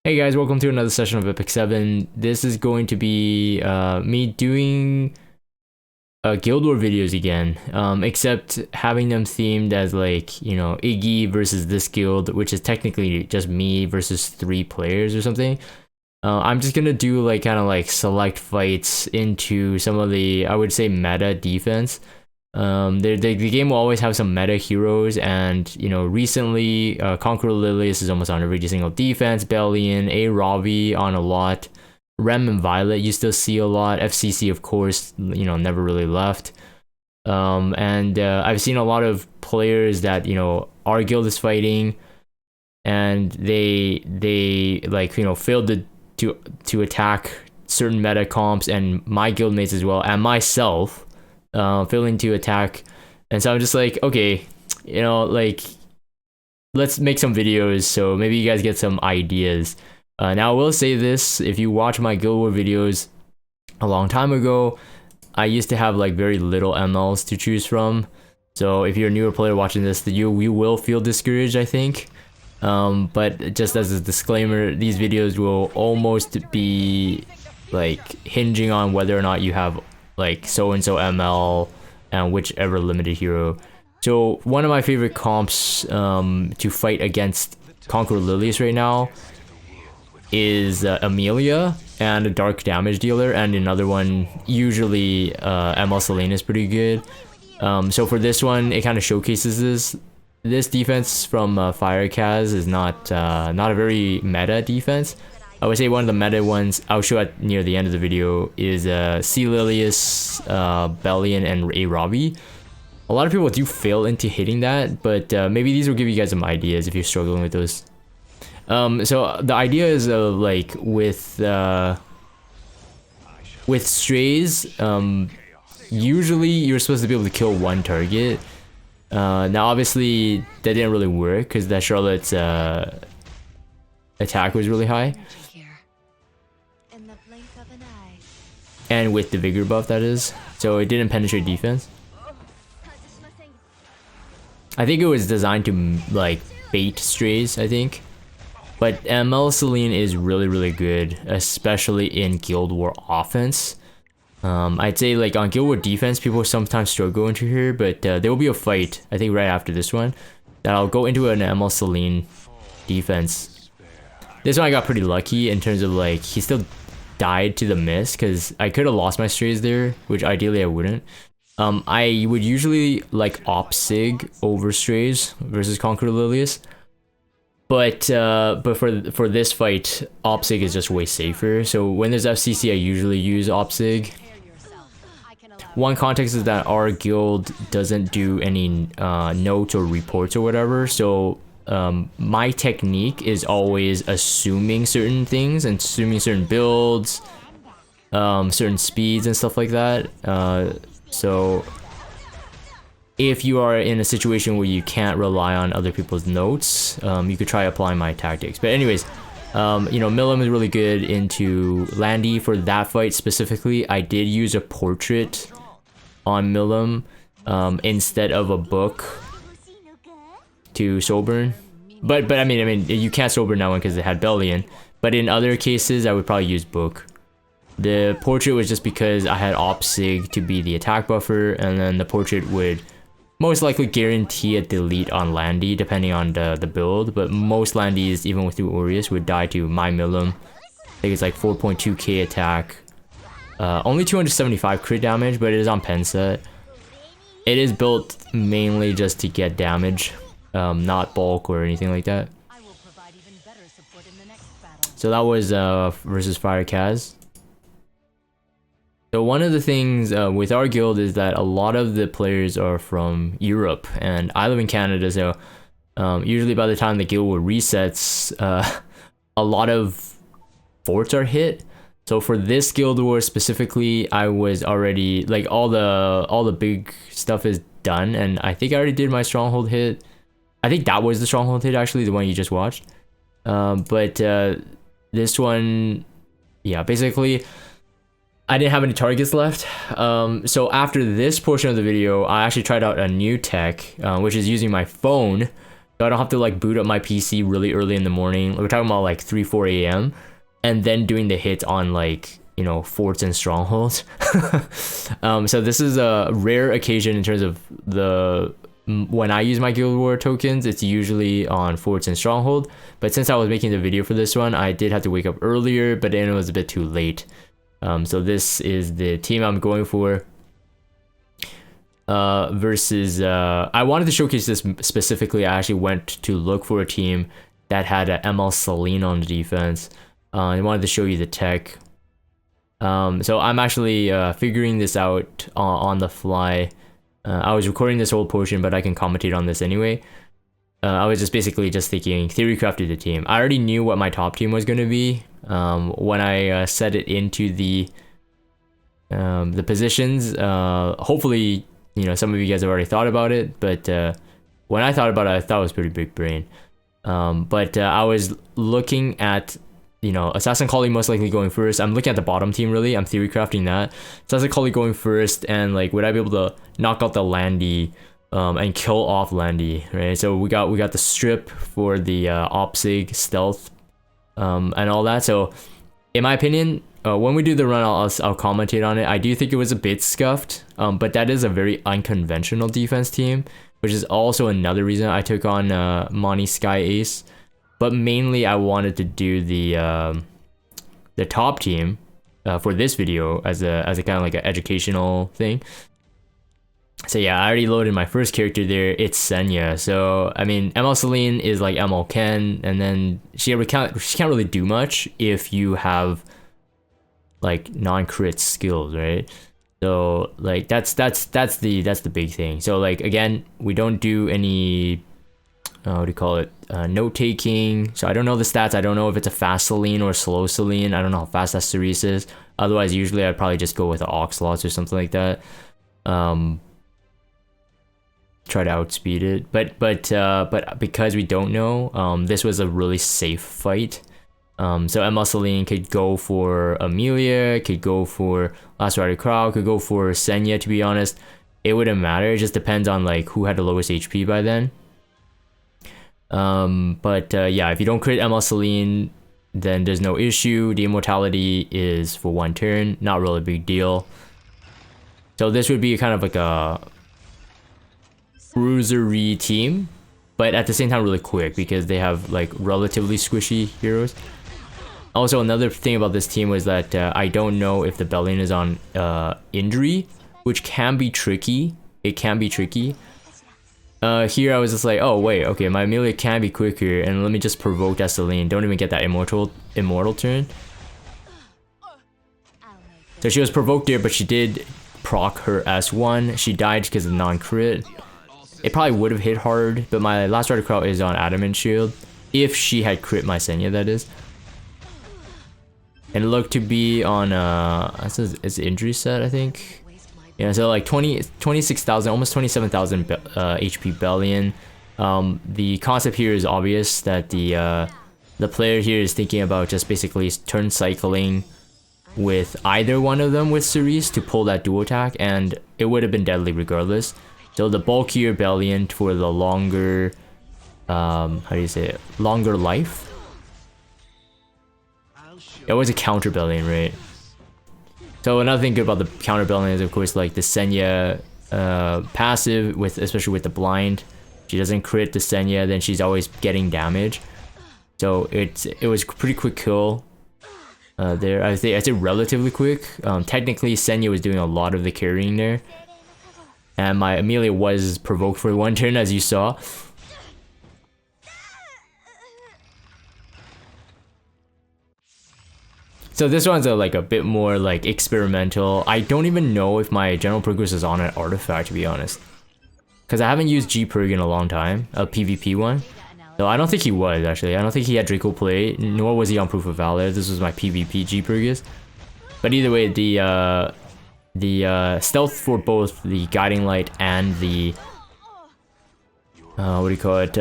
Hey guys, welcome to another session of Epic 7. This is going to be me doing Guild War videos again, except having them themed as like, you know, Iggy versus this guild, which is technically just me versus 3 players or something. I'm just gonna do like kind of like select fights into some of the, I would say, meta defense. The game will always have some meta heroes, and you know, recently C.Lilias is almost on every single defense. Belian, Ravi on a lot. Rem and Violet you still see a lot. FCC, of course, you know, never really left. And I've seen a lot of players that, you know, our guild is fighting, and they like, you know, failed to attack certain meta comps, and my guildmates as well, and myself. Failing to attack, and so I'm just like, okay, you know, like, let's make some videos so maybe you guys get some ideas. Now I will say this: if you watch my Guild War videos a long time ago, I used to have like very little MLs to choose from. So if you're a newer player watching this, you will feel discouraged, I think. But just as a disclaimer, these videos will almost be like hinging on whether or not you have like so-and-so ML and whichever limited hero. So one of my favorite comps to fight against C.Lilias right now is Amelia and a dark damage dealer, and another one, usually ML Selena is pretty good. So for this one, it kind of showcases this defense from Firecast is not a very meta defense. I would say one of the meta ones I'll show at near the end of the video is C.Lilias, Belian, and Ravi. A lot of people do fail into hitting that, but maybe these will give you guys some ideas if you're struggling with those. So the idea is like with strays, usually you're supposed to be able to kill one target. Now obviously that didn't really work because that Charlotte's attack was really high. And with the vigor buff, that is. So it didn't penetrate defense. I think it was designed to like bait strays, I think. But ML Celine is really good, especially in Guild War offense. I'd say like on Guild War defense, people sometimes struggle into here, but there will be a fight, I think right after this one, that I'll go into an ML Celine defense. This one I got pretty lucky in terms of like, he still died to the miss, because I could have lost my strays there, which ideally I wouldn't. I would usually like op sig over strays versus C.Lilias, but for this fight, op sig is just way safer. So when there's FCC, I usually use op sig. One context is that our guild doesn't do any notes or reports or whatever, so my technique is always assuming certain things and assuming certain builds, certain speeds and stuff like that. So if you are in a situation where you can't rely on other people's notes, you could try applying my tactics. But anyways, you know, Millum is really good into Landy. For that fight specifically, I did use a portrait on Millum instead of a book to Soburn. But I mean you can't Soburn that one because it had Belian. But in other cases, I would probably use book. The portrait was just because I had op sig to be the attack buffer, and then the portrait would most likely guarantee a delete on Landy depending on the build. But most Landys, even with the Aureus, would die to my Millum. I think it's like 4.2k attack, only 275 crit damage, but it is on pen set. It is built mainly just to get damage, not bulk or anything like that. So that was versus Firecast. So one of the things with our guild is that a lot of the players are from Europe, and I live in Canada, so usually by the time the guild war resets, a lot of forts are hit. So for this guild war specifically, I was already like all the big stuff is done, and I think I already did my stronghold hit. I think that was the stronghold hit, actually, the one you just watched. But this one, yeah, basically I didn't have any targets left. So after this portion of the video, I actually tried out a new tech, which is using my phone So I don't have to like boot up my PC really early in the morning. We're talking about like 3-4 a.m. and then doing the hits on like, you know, forts and strongholds. So this is a rare occasion in terms of the when I use my Guild War tokens. It's usually on forts and stronghold, but since I was making the video for this one, I did have to wake up earlier, but then it was a bit too late. So this is the team I'm going for. Versus I wanted to showcase this specifically. I actually went to look for a team that had a ML Celine on the defense. I wanted to show you the tech. So I'm actually figuring this out on the fly. I was recording this whole portion, but I can commentate on this anyway. I was just basically just thinking, theory crafted the team. I already knew what my top team was going to be when I set it into the positions. Hopefully, you know, some of you guys have already thought about it, but when I thought about it, I thought it was pretty big brain. But I was looking at, you know, Assassin Collie most likely going first. I'm looking at the bottom team really. I'm theory crafting that. Assassin Collie going first, and like, would I be able to knock out the Landy and kill off Landy, right? So we got the strip for the Opsig stealth and all that. So in my opinion, when we do the run, I'll commentate on it. I do think it was a bit scuffed, but that is a very unconventional defense team, which is also another reason I took on Monty Sky Ace. But mainly I wanted to do the top team for this video as a kind of like an educational thing. So yeah, I already loaded my first character there. It's Senya. So I mean, ML Celine is like ML Ken, and then she can't really do much if you have like non-crit skills, right? So like that's the big thing. So like, again, we don't do any what do you call it, note taking. So I don't know the stats. I don't know if it's a fast Celine or slow Celine. I don't know how fast that Cerise is. Otherwise, usually I'd probably just go with the Oxlots or something like that. Try to outspeed it, but because we don't know, this was a really safe fight. So ML Celine could go for Amelia, could go for Last Rider Crow, could go for Senya. To be honest, it wouldn't matter. It just depends on like who had the lowest HP by then. Yeah, if you don't crit ML Celine, then there's no issue. The immortality is for 1 turn, not really a big deal. So this would be kind of like a cruisery team, but at the same time really quick because they have like relatively squishy heroes. Also, another thing about this team was that I don't know if the Belian is on injury, which can be tricky. It can be tricky. Here I was just like, oh wait, okay, my Amelia can be quicker, and let me just provoke that Celine. Don't even get that immortal turn. So she was provoked there, but she did proc her S1. She died because of non-crit. It probably would have hit hard, but my Last Rider Crow is on Adamant Shield. If she had crit my Senya, that is. And it looked to be on it's injury set, I think. Yeah, so like 26,000, almost 27,000 HP Belian. The concept here is obvious that the player here is thinking about just basically turn cycling with either one of them with Cerise to pull that dual attack, and it would have been deadly regardless. So the bulkier Belian for the longer, how do you say it? Longer life. It was a counter Belian, right? So another thing good about the counter Belian is, of course, like the Senya passive, especially with the blind. She doesn't crit the Senya, then she's always getting damage. So it was pretty quick kill there. I say relatively quick. Technically, Senya was doing a lot of the carrying there. And my Amelia was provoked for 1 turn, as you saw. So this one's like a bit more like experimental. I don't even know if my general progress is on an artifact, to be honest. Because I haven't used G-Perg in a long time, a PvP one. No, I don't think he was, actually. I don't think he had Draco Play, nor was he on Proof of Valor. This was my PvP G-Pergus. But either way, the stealth for both the Guiding Light and the what do you call it,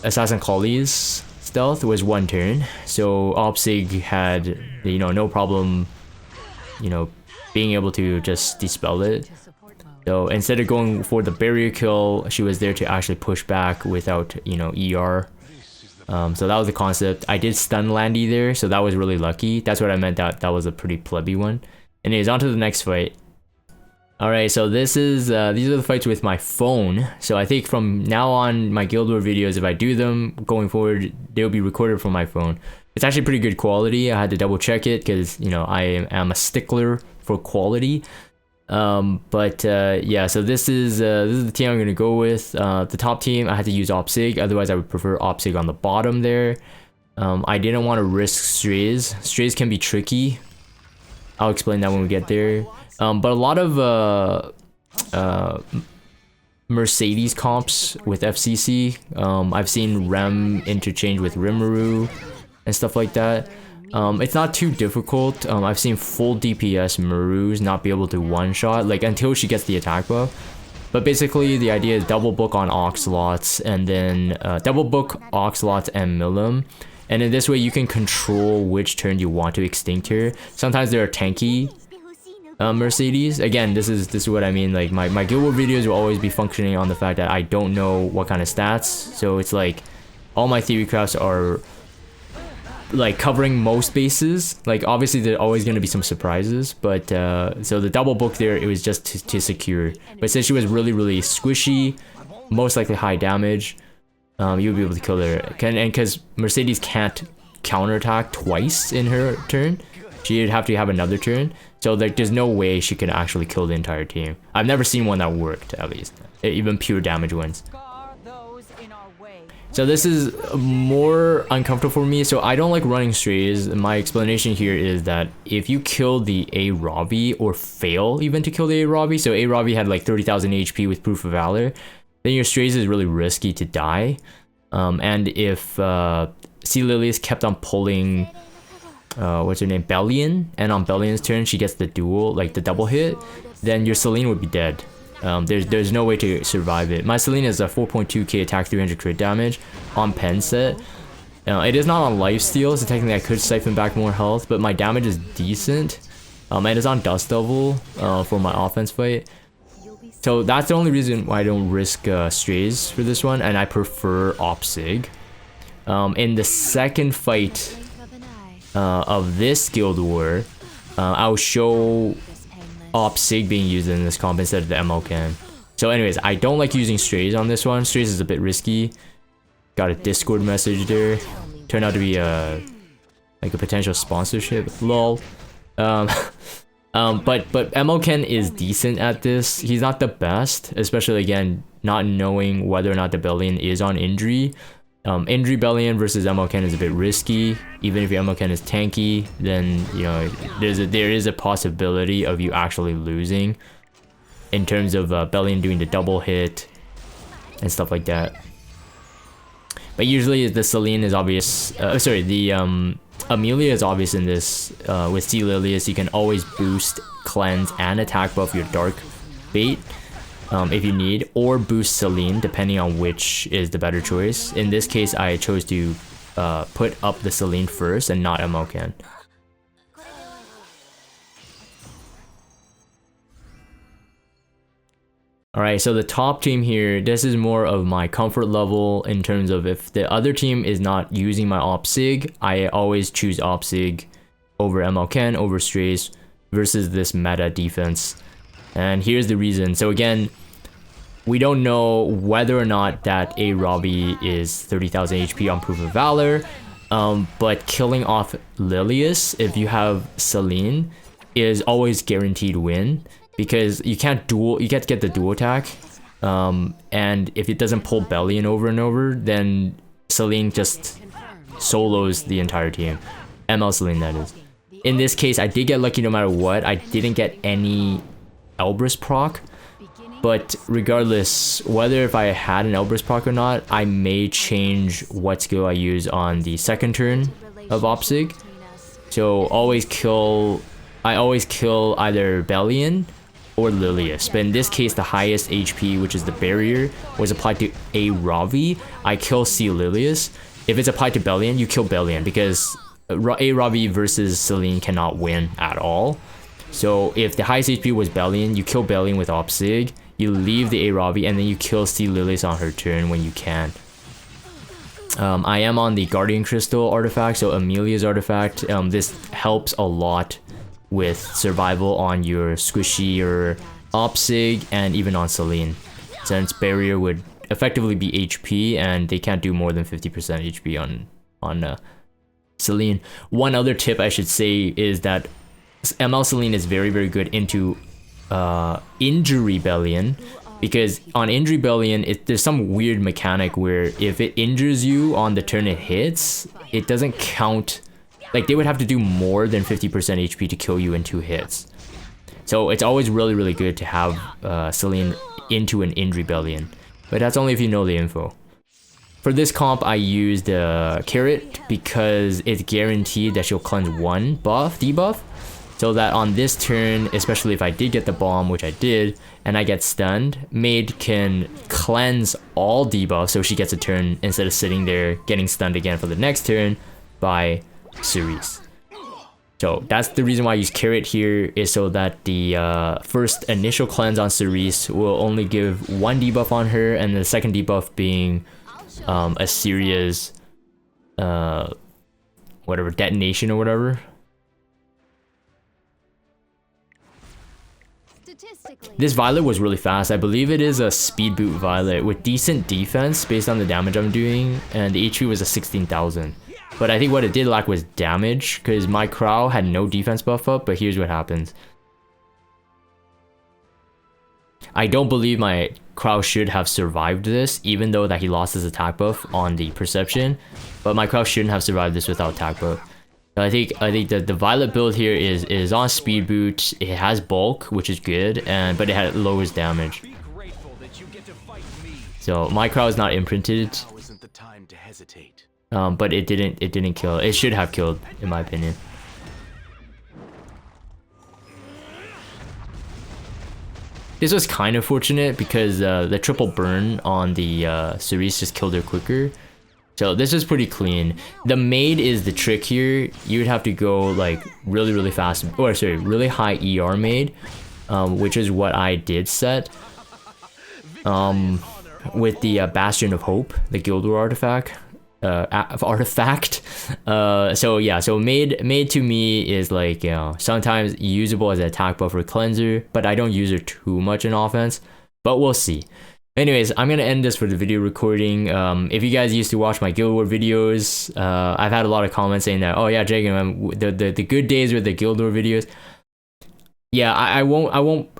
Assassin Collie's stealth was 1 turn. So Opsig had, you know, no problem, you know, being able to just dispel it. So instead of going for the barrier kill, she was there to actually push back without, you know, ER. So that was the concept. I did stun Landy there, so that was really lucky. That's what I meant, that was a pretty plebby one. Anyways, on to the next fight. Alright, so this is, these are the fights with my phone. So I think from now on, my Guild War videos, if I do them going forward, they'll be recorded from my phone. It's actually pretty good quality. I had to double check it because, you know, I am a stickler for quality. Yeah, so this is the team I'm gonna go with. The top team, I had to use OpSig, otherwise I would prefer OpSig on the bottom there. I didn't want to risk Strays. Strays can be tricky. I'll explain that when we get there. But a lot of Mercedes comps with FCC. I've seen Rem interchange with Rimuru and stuff like that. It's not too difficult. I've seen full DPS Marus not be able to one-shot, like until she gets the attack buff. But basically the idea is double book on Oxlots and then double book Oxlots and Milim. And in this way you can control which turn you want to extinct her. Sometimes there are tanky Mercedes. Again, this is what I mean, like my Guild War videos will always be functioning on the fact that I don't know what kind of stats. So it's like all my theory crafts are like covering most bases. Like obviously there are always going to be some surprises, but so the double book there, it was just to secure. But since she was really squishy, most likely high damage, you'll be able to kill her. And because Mercedes can't counterattack twice in her turn, she'd have to have another turn. So like there's no way she can actually kill the entire team. I've never seen one that worked, at least. Even pure damage ones. So this is more uncomfortable for me. So I don't like running Strays. My explanation here is that if you kill the A Robbie or fail even to kill the A Robbie, so A Robbie had like 30,000 HP with Proof of Valor, then your Strays is really risky to die. And if C.Lilias kept on pulling what's her name, Belian, and on Belian's turn she gets the duel, like the double hit, then your Celine would be dead. There's no way to survive it. My Celine is a 4.2k attack, 300 crit damage on pen set. It is not on lifesteal, so technically I could siphon back more health, but my damage is decent. It is on Dust Devil for my offense fight. So that's the only reason why I don't risk Strays for this one, and I prefer OpSig. In the second fight of this Guild War, I'll show OpSig being used in this comp instead of the MLCan. So anyways, I don't like using Strays on this one. Strays is a bit risky. Got a Discord message there. Turned out to be like a potential sponsorship. Lol. But MLCan is decent at this. He's not the best, especially again, not knowing whether or not the Belian is on injury. Injury Belian versus MLCan is a bit risky. Even if your MLCan is tanky, then you know there is a possibility of you actually losing in terms of Belian doing the double hit and stuff like that. But usually the Celine is obvious. The Amelia is obvious in this. With C.Lilias, you can always boost, cleanse, and attack buff your dark bait. If you need, or boost Celine, depending on which is the better choice. In this case, I chose to put up the Celine first and not MLCan. Alright, so the top team here, this is more of my comfort level in terms of if the other team is not using my OpSig, I always choose OpSig over MLCan, over Strays, versus this meta defense. And here's the reason. So again, we don't know whether or not that A Robbie is 30,000 HP on Proof of Valor, but killing off Lilias if you have Celine is always guaranteed win, because you can't get the dual attack, and if it doesn't pull Belian over and over, then Celine just solos the entire team. ML Celine, that is. In this case, I did get lucky no matter what. I didn't get any Elbrus proc, but regardless, whether if I had an Elbrus proc or not, I may change what skill I use on the second turn of OpSig. So I always kill either Belian or Lilias, but in this case the highest HP, which is the barrier, was applied to A Ravi. I kill C.Lilias. If it's applied to Belian, you kill Belian, because A Ravi versus Celine cannot win at all. So if the highest HP was Belian, you kill Belian with Opsig, you leave the Arabi, and then you kill C.Lilias on her turn when you can. I am on the Guardian Crystal artifact, so Amelia's artifact. This helps a lot with survival on your Squishy or Opsig, and even on Celine, since Barrier would effectively be HP, and they can't do more than 50% HP on Celine. One other tip I should say is that ML Celine is very, very good into Injury Belian, because on Injury Belian, there's some weird mechanic where if it injures you on the turn it hits, it doesn't count. Like, they would have to do more than 50% HP to kill you in 2 hits. So it's always really, really good to have Celine into an Injury Belian, but that's only if you know the info. For this comp, I used Carrot because it's guaranteed that she'll cleanse 1 debuff, so that on this turn, especially if I did get the bomb, which I did, and I get stunned, Maid can cleanse all debuffs, so she gets a turn instead of sitting there getting stunned again for the next turn by Cerise. So that's the reason why I use Carrot here, is so that the first initial cleanse on Cerise will only give 1 debuff on her, and the second debuff being a serious whatever, detonation or whatever. This Violet was really fast. I believe it is a speed boot Violet with decent defense based on the damage I'm doing, and the HP was a 16,000. But I think what it did lack was damage, because my Crow had no defense buff up, but here's what happens. I don't believe my Crow should have survived this, even though that he lost his attack buff on the Perception, but my Crow shouldn't have survived this without attack buff. So I think the Violet build here is on speed boot. It has bulk, which is good, but it lowers damage. So my Crow is not imprinted. But it didn't kill. It should have killed, in my opinion. This was kind of fortunate because the triple burn on the Cerise just killed her quicker. So this is pretty clean. The Maid is the trick here. You would have to go like really, really fast, or sorry, really high ER Maid, which is what I did set. With the Bastion of Hope, the Guild War artifact. So yeah, so Maid to me is like, you know, sometimes usable as an attack buff or cleanser, but I don't use her too much in offense, but we'll see. Anyways, I'm gonna end this for the video recording. If you guys used to watch my Guild War videos, I've had a lot of comments saying that, oh yeah, Jacob, the good days were the Guild War videos. Yeah, I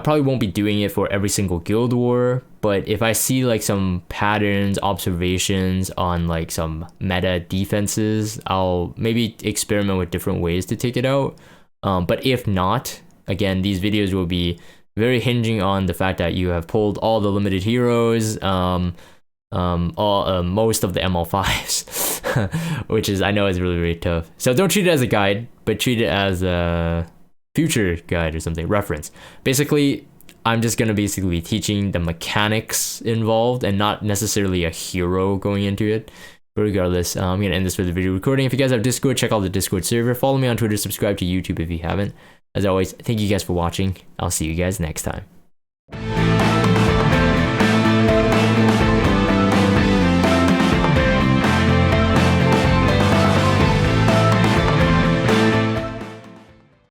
probably won't be doing it for every single Guild War, but if I see like some patterns, observations on like some meta defenses, I'll maybe experiment with different ways to take it out. But if not, again, these videos will be very hinging on the fact that you have pulled all the limited heroes, most of the ML5s, which is, I know, is really, really tough. So don't treat it as a guide, but treat it as a future guide or something, reference. Basically, I'm just gonna basically be teaching the mechanics involved and not necessarily a hero going into it. But regardless, I'm gonna end this for the video recording. If you guys have Discord, check out the Discord server. Follow me on Twitter, subscribe to YouTube if you haven't. As always, thank you guys for watching. I'll see you guys next time.